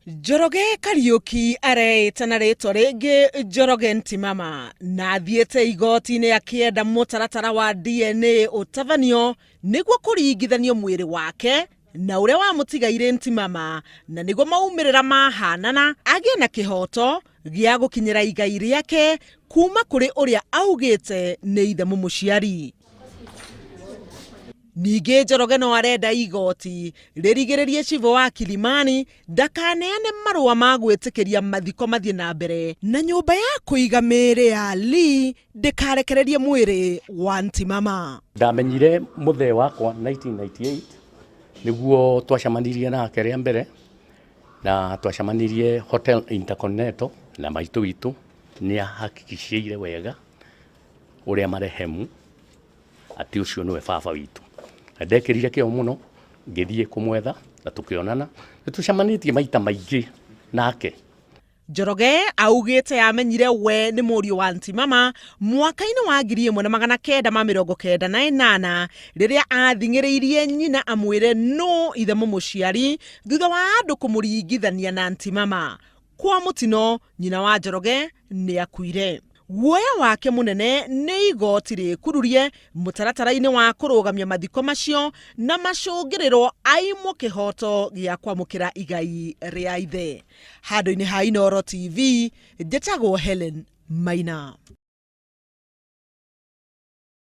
Njoroge Kariuki areitana ritwa ringi Njoroge Ntimama na athiete igoti-ini akienda mutaratara wa DNA utavanio niguo kuringithanio mwiri wake na uria wamutigaire Ntimama na niguo maumirira mahanana agie na kihoto gia gukinyira igai riake kuma kuri uria augite ni ithe mumuciari. Ningĩ Njoroge no arenda igoti ririgĩrĩrie Chivo wa Kilimani ndakaneane marũa ma gwĩtĩkĩria mathiko mathie na mbere na nyũmba ya kũiga mĩĩrĩ ya Lee ndĩkarekererie mwĩrĩ wa Ntimama. Ndamenyire mũthee wakwa 1998 nĩguo twacemanirie nake rĩa mbere na twacemanirie Hotel Intercontinental na maitũ witũ nĩ ahakikishĩire wega ũrĩa marehemu atĩ ũcio nĩwe baba witũ. Ndekĩrire kĩo mũno ngĩthiĩ kũmwetha na tũkĩonana nĩtũcemanĩtie maita maingĩ nake. Njoroge augĩte amenyire we nĩ mũriũ wa Ntimama mwaka-inĩ wa 1998 rĩrĩa athing'ĩrĩirie nyina amwĩre no ithe mũciari thutha wa andũ kũmũringithania na Ntimama. Kwa mũtino nyina wa Njoroge nĩ akuire. Guoya wake munene nĩ igoti rĩkururie mũtaratara-inĩ wa kũrũgamia mathiko macio na macũngĩrĩro aimwo kĩhoto gĩa kwamũkĩra igai rĩa ithe. Handũ-inĩ ha Inooro TV, njĩtagwo Helen Maina.